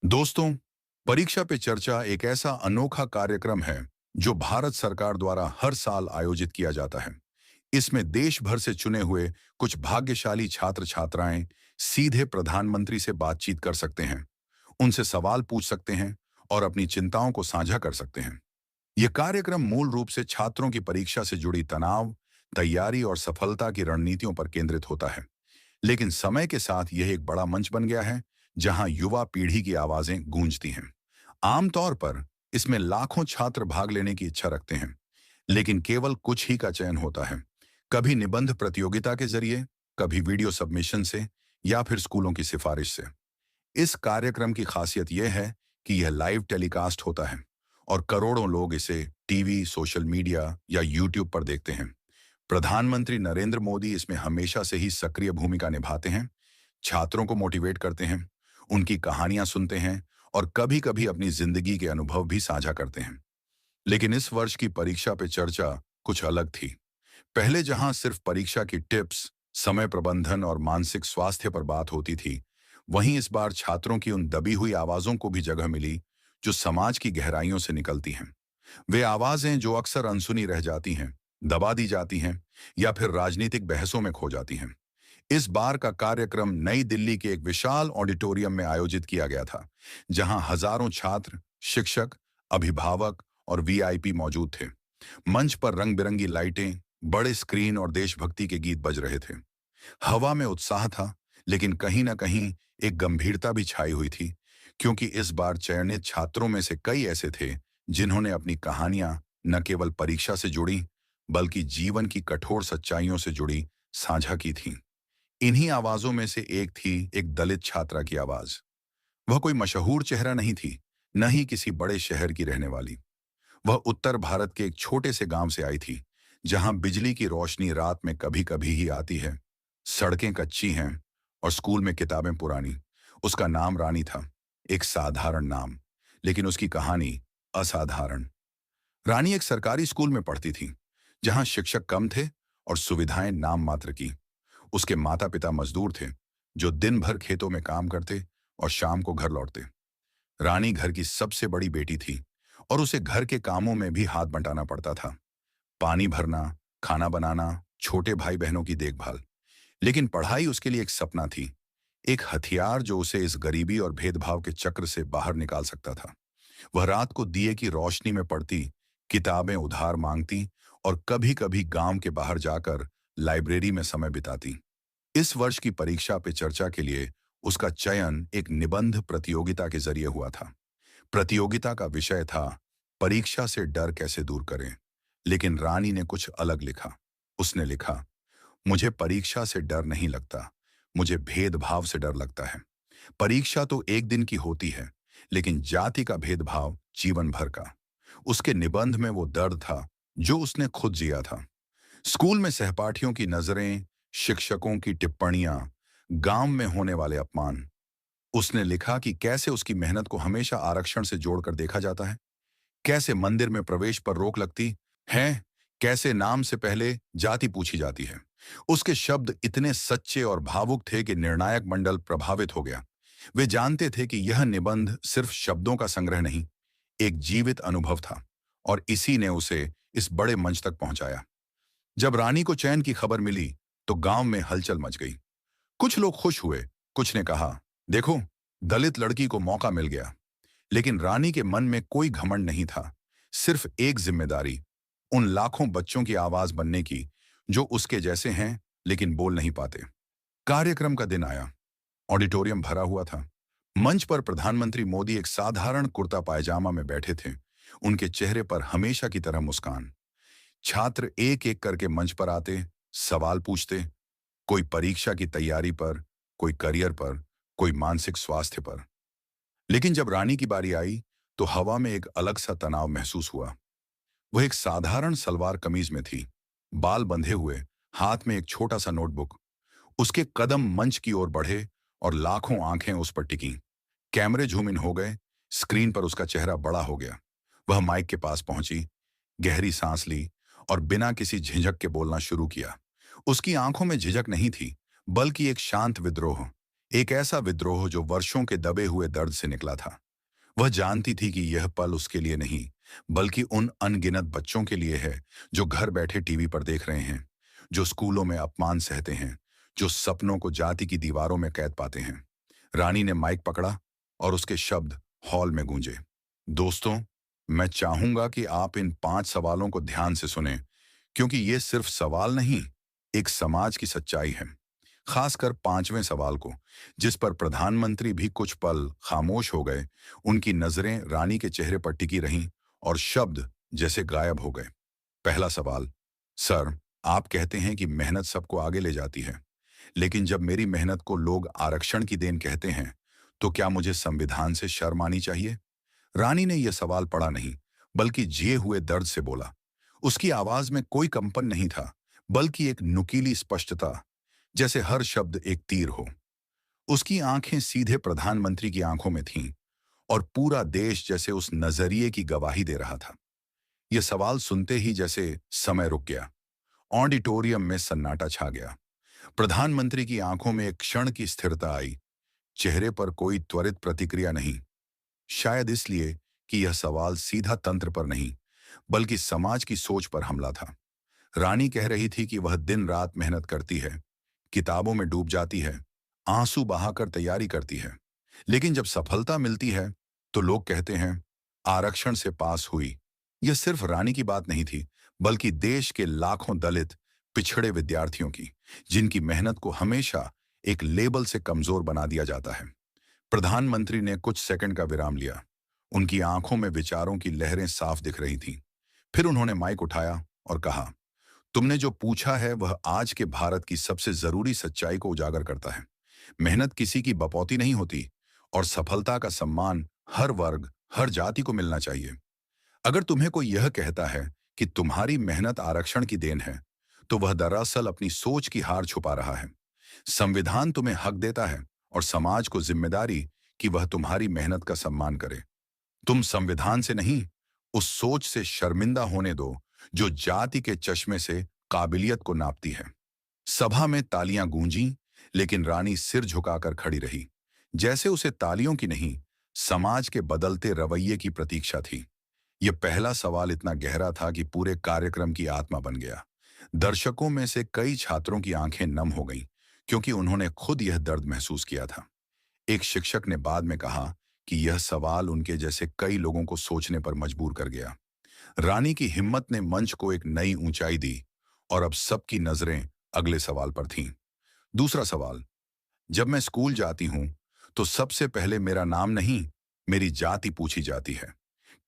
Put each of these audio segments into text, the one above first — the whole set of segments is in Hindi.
दोस्तों, परीक्षा पे चर्चा एक ऐसा अनोखा कार्यक्रम है जो भारत सरकार द्वारा हर साल आयोजित किया जाता है। इसमें देश भर से चुने हुए कुछ भाग्यशाली छात्र छात्राएं सीधे प्रधानमंत्री से बातचीत कर सकते हैं, उनसे सवाल पूछ सकते हैं और अपनी चिंताओं को साझा कर सकते हैं। यह कार्यक्रम मूल रूप से छात्रों की परीक्षा से जुड़ी तनाव, तैयारी और सफलता की रणनीतियों पर केंद्रित होता है। लेकिन समय के साथ यह एक बड़ा मंच बन गया है जहां युवा पीढ़ी की आवाजें गूंजती हैं। आमतौर पर इसमें लाखों छात्र भाग लेने की इच्छा रखते हैं, लेकिन केवल कुछ ही का चयन होता है। कभी निबंध प्रतियोगिता के जरिए, कभी वीडियो सबमिशन से या फिर स्कूलों की सिफारिश से। इस कार्यक्रम की खासियत यह है कि यह लाइव टेलीकास्ट होता है और करोड़ों लोग इसे टीवी, सोशल मीडिया या यूट्यूब पर देखते हैं। प्रधानमंत्री नरेंद्र मोदी इसमें हमेशा से ही सक्रिय भूमिका निभाते हैं, छात्रों को मोटिवेट करते हैं, उनकी कहानियां सुनते हैं और कभी-कभी अपनी जिंदगी के अनुभव भी साझा करते हैं। लेकिन इस वर्ष की परीक्षा पे चर्चा कुछ अलग थी। पहले जहां सिर्फ परीक्षा की टिप्स, समय प्रबंधन और मानसिक स्वास्थ्य पर बात होती थी, वहीं इस बार छात्रों की उन दबी हुई आवाजों को भी जगह मिली जो समाज की गहराइयों से निकलती हैं। वे आवाजें जो अक्सर अनसुनी रह जाती हैं, दबा दी जाती हैं या फिर राजनीतिक बहसों में खो जाती हैं। इस बार का कार्यक्रम नई दिल्ली के एक विशाल ऑडिटोरियम में आयोजित किया गया था, जहां हजारों छात्र, शिक्षक, अभिभावक और वीआईपी मौजूद थे। मंच पर रंग बिरंगी लाइटें, बड़े स्क्रीन और देशभक्ति के गीत बज रहे थे। हवा में उत्साह था, लेकिन कहीं ना कहीं एक गंभीरता भी छाई हुई थी, क्योंकि इस बार चयनित छात्रों में से कई ऐसे थे जिन्होंने अपनी कहानियां न केवल परीक्षा से जुड़ी, बल्कि जीवन की कठोर सच्चाइयों से जुड़ी साझा की थीं। इन्हीं आवाजों में से एक थी एक दलित छात्रा की आवाज। वह कोई मशहूर चेहरा नहीं थी, न ही किसी बड़े शहर की रहने वाली। वह उत्तर भारत के एक छोटे से गांव से आई थी, जहां बिजली की रोशनी रात में कभी कभी ही आती है, सड़कें कच्ची हैं और स्कूल में किताबें पुरानी। उसका नाम रानी था, एक साधारण नाम, लेकिन उसकी कहानी असाधारण। रानी एक सरकारी स्कूल में पढ़ती थी, जहां शिक्षक कम थे और सुविधाएं नाम मात्र की। उसके माता पिता मजदूर थे, जो दिन भर खेतों में काम करते और शाम को घर लौटते। रानी घर की सबसे बड़ी बेटी थी और उसे घर के कामों में भी हाथ बंटाना पड़ता था। पानी भरना, खाना बनाना, छोटे भाई बहनों की देखभाल। लेकिन पढ़ाई उसके लिए एक सपना थी, एक हथियार जो उसे इस गरीबी और भेदभाव के चक्र से बाहर निकाल सकता था। वह रात को दिए की रोशनी में पढ़ती, किताबें उधार मांगती और कभी-कभी गांव के बाहर जाकर लाइब्रेरी में समय बिताती। इस वर्ष की परीक्षा पे चर्चा के लिए उसका चयन एक निबंध प्रतियोगिता के जरिए हुआ था। प्रतियोगिता का विषय था परीक्षा से डर कैसे दूर करें। लेकिन रानी ने कुछ अलग लिखा। उसने लिखा, मुझे परीक्षा से डर नहीं लगता, मुझे भेदभाव से डर लगता है। परीक्षा तो एक दिन की होती है, लेकिन जाति का भेदभाव जीवन भर का। उसके निबंध में वो दर्द था जो उसने खुद जिया था। स्कूल में सहपाठियों की नजरें, शिक्षकों की टिप्पणियां, गांव में होने वाले अपमान। उसने लिखा कि कैसे उसकी मेहनत को हमेशा आरक्षण से जोड़कर देखा जाता है, कैसे मंदिर में प्रवेश पर रोक लगती है, कैसे नाम से पहले जाति पूछी जाती है। उसके शब्द इतने सच्चे और भावुक थे कि निर्णायक मंडल प्रभावित हो गया। वे जानते थे कि यह निबंध सिर्फ शब्दों का संग्रह नहीं, एक जीवित अनुभव था, और इसी ने उसे इस बड़े मंच तक पहुंचाया। जब रानी को चयन की खबर मिली, तो गांव में हलचल मच गई। कुछ लोग खुश हुए, कुछ ने कहा, देखो, दलित लड़की को मौका मिल गया। लेकिन रानी के मन में कोई घमंड नहीं था, सिर्फ एक जिम्मेदारी, उन लाखों बच्चों की आवाज बनने की जो उसके जैसे हैं लेकिन बोल नहीं पाते। कार्यक्रम का दिन आया। ऑडिटोरियम भरा हुआ था। मंच पर प्रधानमंत्री मोदी एक साधारण कुर्ता पायजामा में बैठे थे, उनके चेहरे पर हमेशा की तरह मुस्कान। छात्र एक एक करके मंच पर आते, सवाल पूछते, कोई परीक्षा की तैयारी पर, कोई करियर पर, कोई मानसिक स्वास्थ्य पर। लेकिन जब रानी की बारी आई, तो हवा में एक अलग सा तनाव महसूस हुआ। वह एक साधारण सलवार कमीज में थी, बाल बंधे हुए, हाथ में एक छोटा सा नोटबुक। उसके कदम मंच की ओर बढ़े और लाखों आंखें उस पर टिकीं। कैमरे झूम इन हो गए, स्क्रीन पर उसका चेहरा बड़ा हो गया। वह माइक के पास पहुंची, गहरी सांस ली और बिना किसी झिझक के बोलना शुरू किया। उसकी आंखों में झिझक नहीं थी, बल्कि एक शांत विद्रोह, एक ऐसा विद्रोह जो वर्षों के दबे हुए दर्द से निकला था। वह जानती थी कि यह पल उसके लिए नहीं, बल्कि उन अनगिनत बच्चों के लिए है जो घर बैठे टीवी पर देख रहे हैं, जो स्कूलों में अपमान सहते हैं, जो सपनों को जाति की दीवारों में कैद पाते हैं। रानी ने माइक पकड़ा और उसके शब्द हॉल में गूंजे। दोस्तों, मैं चाहूंगा कि आप इन 5 सवालों को ध्यान से सुनें, क्योंकि ये सिर्फ सवाल नहीं, एक समाज की सच्चाई है। खासकर 5वें सवाल को, जिस पर प्रधानमंत्री भी कुछ पल खामोश हो गए। उनकी नजरें रानी के चेहरे पर टिकी रहीं और शब्द जैसे गायब हो गए। पहला सवाल, सर, आप कहते हैं कि मेहनत सबको आगे ले जाती है, लेकिन जब मेरी मेहनत को लोग आरक्षण की देन कहते हैं, तो क्या मुझे संविधान से शर्म आनी चाहिए? रानी ने यह सवाल पढ़ा नहीं, बल्कि जिए हुए दर्द से बोला। उसकी आवाज में कोई कंपन नहीं था, बल्कि एक नुकीली स्पष्टता, जैसे हर शब्द एक तीर हो। उसकी आंखें सीधे प्रधानमंत्री की आंखों में थीं और पूरा देश जैसे उस नजरिए की गवाही दे रहा था। यह सवाल सुनते ही जैसे समय रुक गया। ऑडिटोरियम में सन्नाटा छा गया। प्रधानमंत्री की आंखों में एक क्षण की स्थिरता आई। चेहरे पर कोई त्वरित प्रतिक्रिया नहीं, शायद इसलिए कि यह सवाल सीधा तंत्र पर नहीं, बल्कि समाज की सोच पर हमला था। रानी कह रही थी कि वह दिन रात मेहनत करती है, किताबों में डूब जाती है, आंसू बहाकर तैयारी करती है, लेकिन जब सफलता मिलती है तो लोग कहते हैं आरक्षण से पास हुई। यह सिर्फ रानी की बात नहीं थी, बल्कि देश के लाखों दलित पिछड़े विद्यार्थियों की, जिनकी मेहनत को हमेशा एक लेबल से कमजोर बना दिया जाता है। प्रधानमंत्री ने कुछ सेकंड का विराम लिया। उनकी आंखों में विचारों की लहरें साफ दिख रही थीं। फिर उन्होंने माइक उठाया और कहा, तुमने जो पूछा है वह आज के भारत की सबसे जरूरी सच्चाई को उजागर करता है। मेहनत किसी की बपौती नहीं होती और सफलता का सम्मान हर वर्ग, हर जाति को मिलना चाहिए। अगर तुम्हें कोई यह कहता है कि तुम्हारी मेहनत आरक्षण की देन है, तो वह दरअसल अपनी सोच की हार छुपा रहा है। संविधान तुम्हें हक देता है और समाज को जिम्मेदारी कि वह तुम्हारी मेहनत का सम्मान करे। तुम संविधान से नहीं, उस सोच से शर्मिंदा होने दो जो जाति के चश्मे से काबिलियत को नापती है। सभा में तालियां गूंजी, लेकिन रानी सिर झुकाकर खड़ी रही, जैसे उसे तालियों की नहीं, समाज के बदलते रवैये की प्रतीक्षा थी। यह पहला सवाल इतना गहरा था कि पूरे कार्यक्रम की आत्मा बन गया। दर्शकों में से कई छात्रों की आंखें नम हो गईं, क्योंकि उन्होंने खुद यह दर्द महसूस किया था। एक शिक्षक ने बाद में कहा कि यह सवाल उनके जैसे कई लोगों को सोचने पर मजबूर कर गया। रानी की हिम्मत ने मंच को एक नई ऊंचाई दी और अब सबकी नजरें अगले सवाल पर थीं। दूसरा सवाल, जब मैं स्कूल जाती हूं तो सबसे पहले मेरा नाम नहीं, मेरी जाति पूछी जाती है।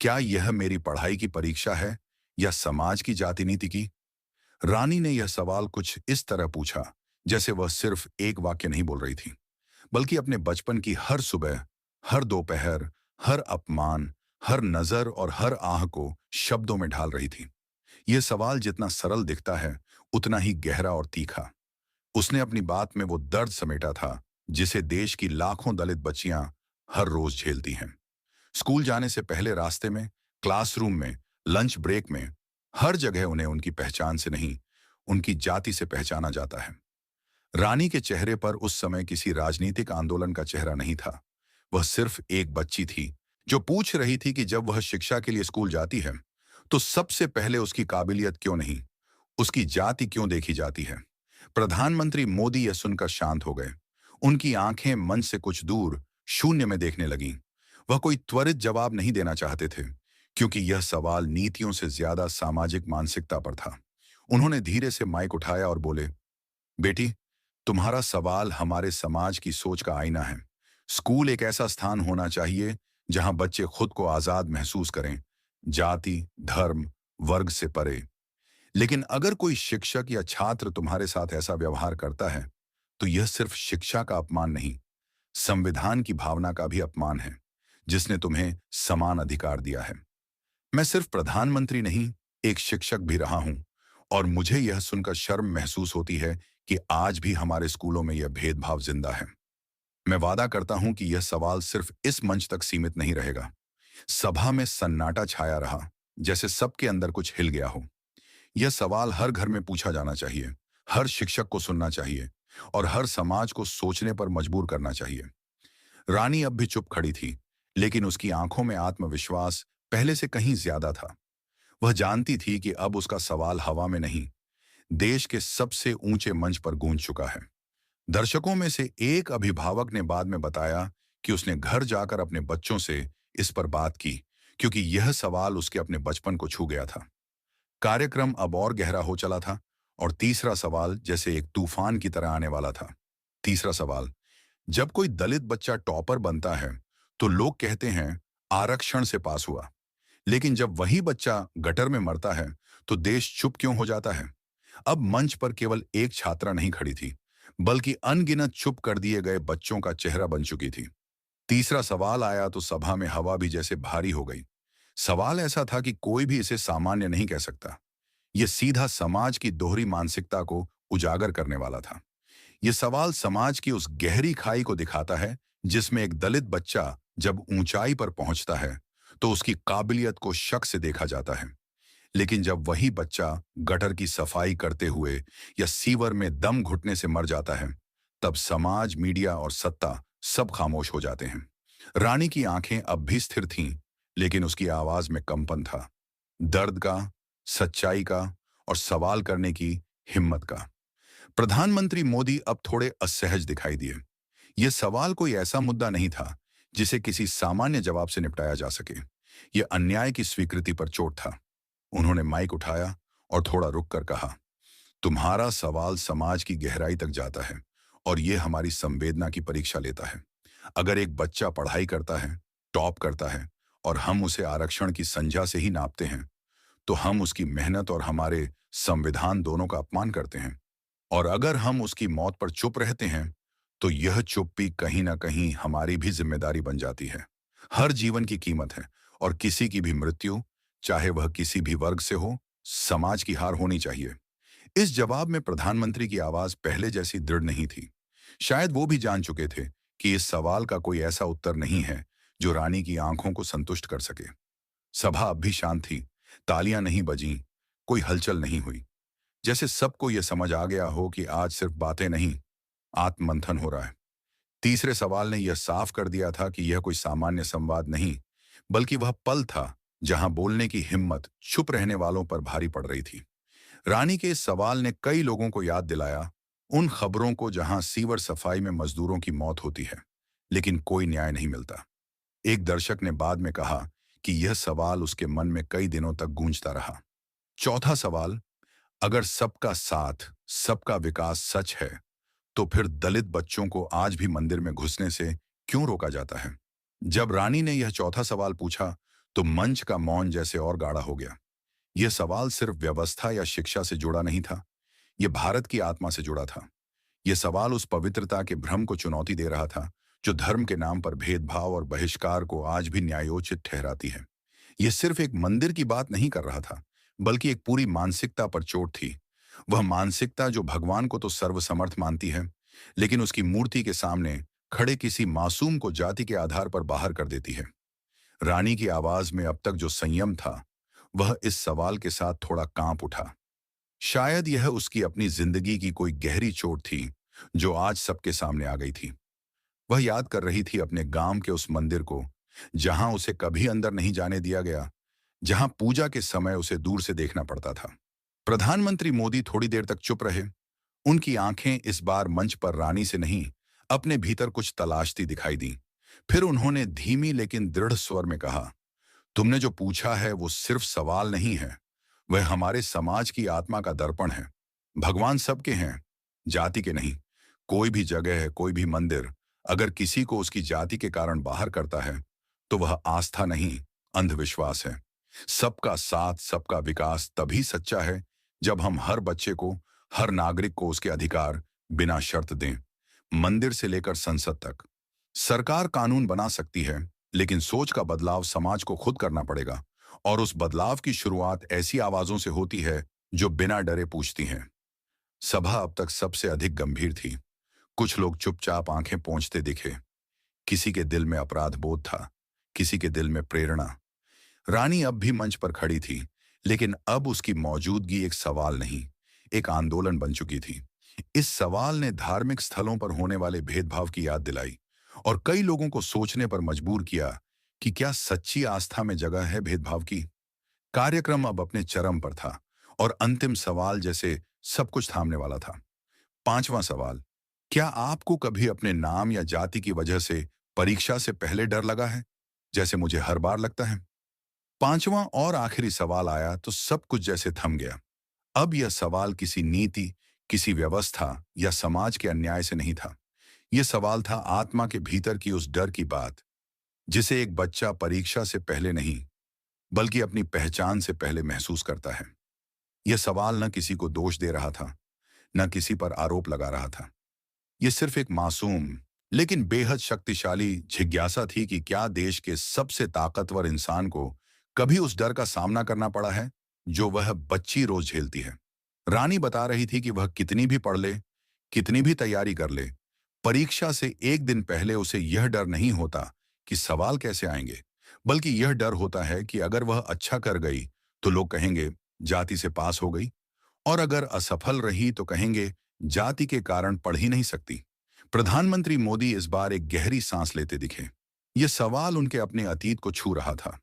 क्या यह मेरी पढ़ाई की परीक्षा है या समाज की जाति नीति की? रानी ने यह सवाल कुछ इस तरह पूछा जैसे वह सिर्फ एक वाक्य नहीं बोल रही थी, बल्कि अपने बचपन की हर सुबह, हर दोपहर, हर अपमान, हर नजर और हर आह को शब्दों में ढाल रही थी। यह सवाल जितना सरल दिखता है, उतना ही गहरा और तीखा। उसने अपनी बात में वो दर्द समेटा था जिसे देश की लाखों दलित बच्चियां हर रोज झेलती हैं। स्कूल जाने से पहले, रास्ते में, क्लासरूम में, लंच ब्रेक में, हर जगह उन्हें उनकी पहचान से नहीं, उनकी जाति से पहचाना जाता है। रानी के चेहरे पर उस समय किसी राजनीतिक आंदोलन का चेहरा नहीं था। वह सिर्फ एक बच्ची थी जो पूछ रही थी कि जब वह शिक्षा के लिए स्कूल जाती है, तो सबसे पहले उसकी काबिलियत क्यों नहीं, उसकी जाति क्यों देखी जाती है। प्रधानमंत्री मोदी यह सुनकर शांत हो गए। उनकी आंखें मंच से कुछ दूर शून्य में देखने लगीं। वह कोई त्वरित जवाब नहीं देना चाहते थे, क्योंकि यह सवाल नीतियों से ज्यादा सामाजिक मानसिकता पर था। उन्होंने धीरे से माइक उठाया और बोले, बेटी, तुम्हारा सवाल हमारे समाज की सोच का आईना है। स्कूल एक ऐसा स्थान होना चाहिए जहां बच्चे खुद को आजाद महसूस करें, जाति, धर्म, वर्ग से परे। लेकिन अगर कोई शिक्षक या छात्र तुम्हारे साथ ऐसा व्यवहार करता है, तो यह सिर्फ शिक्षा का अपमान नहीं, संविधान की भावना का भी अपमान है, जिसने तुम्हें समान अधिकार दिया है। मैं सिर्फ प्रधानमंत्री नहीं, एक शिक्षक भी रहा हूं, और मुझे यह सुनकर शर्म महसूस होती है कि आज भी हमारे स्कूलों में यह भेदभाव जिंदा है। मैं वादा करता हूं कि यह सवाल सिर्फ इस मंच तक सीमित नहीं रहेगा। सभा में सन्नाटा छाया रहा, जैसे सबके अंदर कुछ हिल गया हो। यह सवाल हर घर में पूछा जाना चाहिए, हर शिक्षक को सुनना चाहिए, और हर समाज को सोचने पर मजबूर करना चाहिए। रानी अब भी चुप खड़ी थी, लेकिन उसकी आंखों में आत्मविश्वास पहले से कहीं ज्यादा था। वह जानती थी कि अब उसका सवाल हवा में नहीं, देश के सबसे ऊंचे मंच पर गूंज चुका है। दर्शकों में से एक अभिभावक ने बाद में बताया कि उसने घर जाकर अपने बच्चों से इस पर बात की, क्योंकि यह सवाल उसके अपने बचपन को छू गया था। कार्यक्रम अब और गहरा हो चला था और तीसरा सवाल जैसे एक तूफान की तरह आने वाला था। तीसरा सवाल, जब कोई दलित बच्चा टॉपर बनता है तो लोग कहते हैं आरक्षण से पास हुआ, लेकिन जब वही बच्चा गटर में मरता है तो देश चुप क्यों हो जाता है? अब मंच पर केवल एक छात्रा नहीं खड़ी थी, बल्कि अनगिनत चुप कर दिए गए बच्चों का चेहरा बन चुकी थी। तीसरा सवाल आया तो सभा में हवा भी जैसे भारी हो गई। सवाल ऐसा था कि कोई भी इसे सामान्य नहीं कह सकता। यह सीधा समाज की दोहरी मानसिकता को उजागर करने वाला था। यह सवाल समाज की उस गहरी खाई को दिखाता है जिसमें एक दलित बच्चा जब ऊंचाई पर पहुंचता है तो उसकी काबिलियत को शक से देखा जाता है, लेकिन जब वही बच्चा गटर की सफाई करते हुए या सीवर में दम घुटने से मर जाता है, तब समाज, मीडिया और सत्ता सब खामोश हो जाते हैं। रानी की आंखें अब भी स्थिर थीं, लेकिन उसकी आवाज में कंपन था, दर्द का, सच्चाई का और सवाल करने की हिम्मत का। प्रधानमंत्री मोदी अब थोड़े असहज दिखाई दिए। यह सवाल कोई ऐसा मुद्दा नहीं था जिसे किसी सामान्य जवाब से निपटाया जा सके। यह अन्याय की स्वीकृति पर चोट था। उन्होंने माइक उठाया और थोड़ा रुक कर कहा, तुम्हारा सवाल समाज की गहराई तक जाता है और यह हमारी संवेदना की परीक्षा लेता है। अगर एक बच्चा पढ़ाई करता है, टॉप करता है और हम उसे आरक्षण की संज्ञा से ही नापते हैं, तो हम उसकी मेहनत और हमारे संविधान दोनों का अपमान करते हैं। और अगर हम उसकी मौत पर चुप रहते हैं, तो यह चुप्पी कहीं ना कहीं हमारी भी जिम्मेदारी बन जाती है। हर जीवन की कीमत है और किसी की भी मृत्यु, चाहे वह किसी भी वर्ग से हो, समाज की हार होनी चाहिए। इस जवाब में प्रधानमंत्री की आवाज पहले जैसी दृढ़ नहीं थी। शायद वो भी जान चुके थे कि इस सवाल का कोई ऐसा उत्तर नहीं है जो रानी की आंखों को संतुष्ट कर सके। सभा अब भी शांत थी, तालियां नहीं बजीं, कोई हलचल नहीं हुई। जैसे सबको यह समझ आ गया हो कि आज सिर्फ बातें नहीं, आत्ममंथन हो रहा है। तीसरे सवाल ने यह साफ कर दिया था कि यह कोई सामान्य संवाद नहीं, बल्कि वह पल था जहां बोलने की हिम्मत चुप रहने वालों पर भारी पड़ रही थी। रानी के इस सवाल ने कई लोगों को याद दिलाया उन खबरों को जहां सीवर सफाई में मजदूरों की मौत होती है, लेकिन कोई न्याय नहीं मिलता। एक दर्शक ने बाद में कहा कि यह सवाल उसके मन में कई दिनों तक गूंजता रहा। चौथा सवाल, अगर सबका साथ, सबका विकास सच है, तो फिर दलित बच्चों को आज भी मंदिर में घुसने से क्यों रोका जाता है? जब रानी ने यह चौथा सवाल पूछा, तो मंच का मौन जैसे और गाढ़ा हो गया। यह सवाल सिर्फ व्यवस्था या शिक्षा से जुड़ा नहीं था, यह भारत की आत्मा से जुड़ा था। यह सवाल उस पवित्रता के भ्रम को चुनौती दे रहा था, जो धर्म के नाम पर भेदभाव और बहिष्कार को आज भी न्यायोचित ठहराती है। यह सिर्फ एक मंदिर की बात नहीं कर रहा था, बल्कि एक पूरी मानसिकता पर चोट थी। वह मानसिकता जो भगवान को तो सर्वसमर्थ मानती है, लेकिन उसकी मूर्ति के सामने खड़े किसी मासूम को जाति के आधार पर बाहर कर देती है। रानी की आवाज में अब तक जो संयम था, वह इस सवाल के साथ थोड़ा कांप उठा। शायद यह उसकी अपनी जिंदगी की कोई गहरी चोट थी, जो आज सबके सामने आ गई थी। वह याद कर रही थी अपने गांव के उस मंदिर को, जहां उसे कभी अंदर नहीं जाने दिया गया, जहां पूजा के समय उसे दूर से देखना पड़ता था। प्रधानमंत्री मोदी थोड़ी देर तक चुप रहे। उनकी आंखें इस बार मंच पर रानी से नहीं, अपने भीतर कुछ तलाशती दिखाई दी। फिर उन्होंने धीमी लेकिन दृढ़ स्वर में कहा, तुमने जो पूछा है वो सिर्फ सवाल नहीं है, वह हमारे समाज की आत्मा का दर्पण है। भगवान सबके हैं, जाति के नहीं। कोई भी जगह है, कोई भी मंदिर, अगर किसी को उसकी जाति के कारण बाहर करता है, तो वह आस्था नहीं, अंधविश्वास है। सबका साथ, सबका विकास तभी सच्चा है जब हम हर बच्चे को, हर नागरिक को उसके अधिकार बिना शर्त दें। मंदिर से लेकर संसद तक सरकार कानून बना सकती है, लेकिन सोच का बदलाव समाज को खुद करना पड़ेगा। और उस बदलाव की शुरुआत ऐसी आवाजों से होती है जो बिना डरे पूछती हैं। सभा अब तक सबसे अधिक गंभीर थी। कुछ लोग चुपचाप आंखें पोंछते दिखे। किसी के दिल में अपराध बोध था, किसी के दिल में प्रेरणा। रानी अब भी मंच पर खड़ी थी, लेकिन अब उसकी मौजूदगी एक सवाल नहीं, एक आंदोलन बन चुकी थी। इस सवाल ने धार्मिक स्थलों पर होने वाले भेदभाव की याद दिलाई और कई लोगों को सोचने पर मजबूर किया कि क्या सच्ची आस्था में जगह है भेदभाव की। कार्यक्रम अब अपने चरम पर था और अंतिम सवाल जैसे सब कुछ थामने वाला था। पांचवां सवाल, क्या आपको कभी अपने नाम या जाति की वजह से परीक्षा से पहले डर लगा है, जैसे मुझे हर बार लगता है? पांचवां और आखिरी सवाल आया तो सब कुछ जैसे थम गया। अब यह सवाल किसी नीति, किसी व्यवस्था या समाज के अन्याय से नहीं था। यह सवाल था आत्मा के भीतर की उस डर की बात, जिसे एक बच्चा परीक्षा से पहले नहीं, बल्कि अपनी पहचान से पहले महसूस करता है। यह सवाल न किसी को दोष दे रहा था, न किसी पर आरोप लगा रहा था। यह सिर्फ एक मासूम लेकिन बेहद शक्तिशाली जिज्ञासा थी कि क्या देश के सबसे ताकतवर इंसान को कभी उस डर का सामना करना पड़ा है जो वह बच्ची रोज झेलती है। रानी बता रही थी कि वह कितनी भी पढ़ ले, कितनी भी तैयारी कर ले, परीक्षा से एक दिन पहले उसे यह डर नहीं होता कि सवाल कैसे आएंगे, बल्कि यह डर होता है कि अगर वह अच्छा कर गई तो लोग कहेंगे जाति से पास हो गई, और अगर असफल रही तो कहेंगे जाति के कारण पढ़ ही नहीं सकती। प्रधानमंत्री मोदी इस बार एक गहरी सांस लेते दिखे। यह सवाल उनके अपने अतीत को छू रहा था,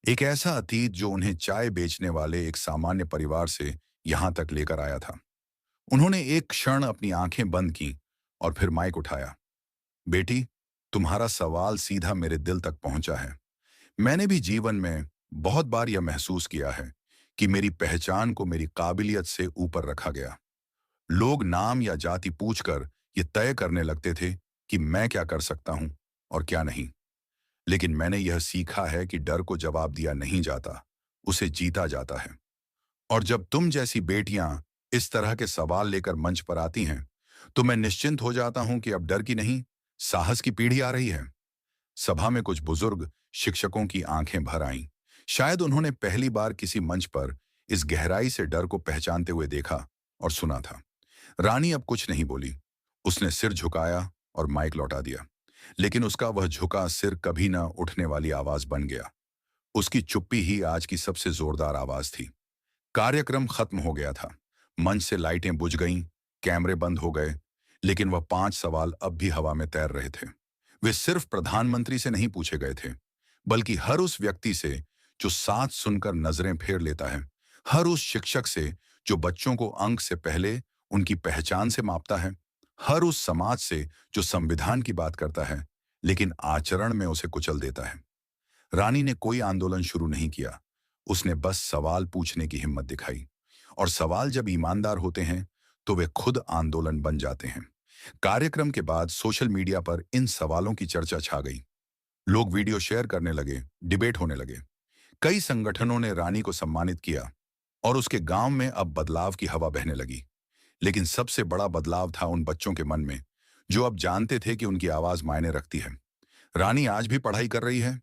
एक ऐसा अतीत जो उन्हें चाय बेचने वाले एक सामान्य परिवार से यहां तक लेकर आया था। उन्होंने एक क्षण अपनी आंखें बंद की और फिर माइक उठाया। बेटी, तुम्हारा सवाल सीधा मेरे दिल तक पहुंचा है। मैंने भी जीवन में बहुत बार यह महसूस किया है कि मेरी पहचान को मेरी काबिलियत से ऊपर रखा गया। लोग नाम या जाति पूछकर ये तय करने लगते थे कि मैं क्या कर सकता हूं और क्या नहीं। लेकिन मैंने यह सीखा है कि डर को जवाब दिया नहीं जाता, उसे जीता जाता है। और जब तुम जैसी बेटियां इस तरह के सवाल लेकर मंच पर आती हैं, तो मैं निश्चिंत हो जाता हूं कि अब डर की नहीं, साहस की पीढ़ी आ रही है। सभा में कुछ बुजुर्ग शिक्षकों की आंखें भर आईं। शायद उन्होंने पहली बार किसी मंच पर इस गहराई से डर को पहचानते हुए देखा और सुना था। रानी अब कुछ नहीं बोली। उसने सिर झुकाया और माइक लौटा दिया। लेकिन उसका वह झुका सिर कभी न उठने वाली आवाज बन गया। उसकी चुप्पी ही आज की सबसे जोरदार आवाज थी। कार्यक्रम खत्म हो गया था। मंच से लाइटें बुझ गईं, कैमरे बंद हो गए, लेकिन वह 5 सवाल अब भी हवा में तैर रहे थे। वे सिर्फ प्रधानमंत्री से नहीं पूछे गए थे, बल्कि हर उस व्यक्ति से जो साथ सुनकर नजरें फेर लेता है, हर उस शिक्षक से जो बच्चों को अंक से पहले उनकी पहचान से मापता है, हर उस समाज से जो संविधान की बात करता है लेकिन आचरण में उसे कुचल देता है। रानी ने कोई आंदोलन शुरू नहीं किया, उसने बस सवाल पूछने की हिम्मत दिखाई। और सवाल जब ईमानदार होते हैं तो वे खुद आंदोलन बन जाते हैं। कार्यक्रम के बाद सोशल मीडिया पर इन सवालों की चर्चा छा गई। लोग वीडियो शेयर करने लगे, डिबेट होने लगे। कई संगठनों ने रानी को सम्मानित किया और उसके गांव में अब बदलाव की हवा बहने लगी। लेकिन सबसे बड़ा बदलाव था उन बच्चों के मन में जो अब जानते थे कि उनकी आवाज मायने रखती है। रानी आज भी पढ़ाई कर रही है,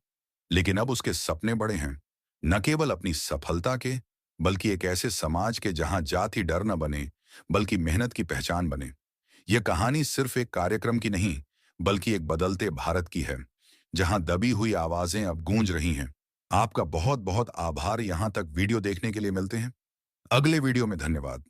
लेकिन अब उसके सपने बड़े हैं, न केवल अपनी सफलता के, बल्कि एक ऐसे समाज के जहां जाति डर न बने, बल्कि मेहनत की पहचान बने। यह कहानी सिर्फ एक कार्यक्रम की नहीं, बल्कि एक बदलते भारत की है, जहां दबी हुई आवाजें अब गूंज रही हैं। आपका बहुत बहुत आभार। यहां तक वीडियो देखने के लिए मिलते हैं अगले वीडियो में। धन्यवाद।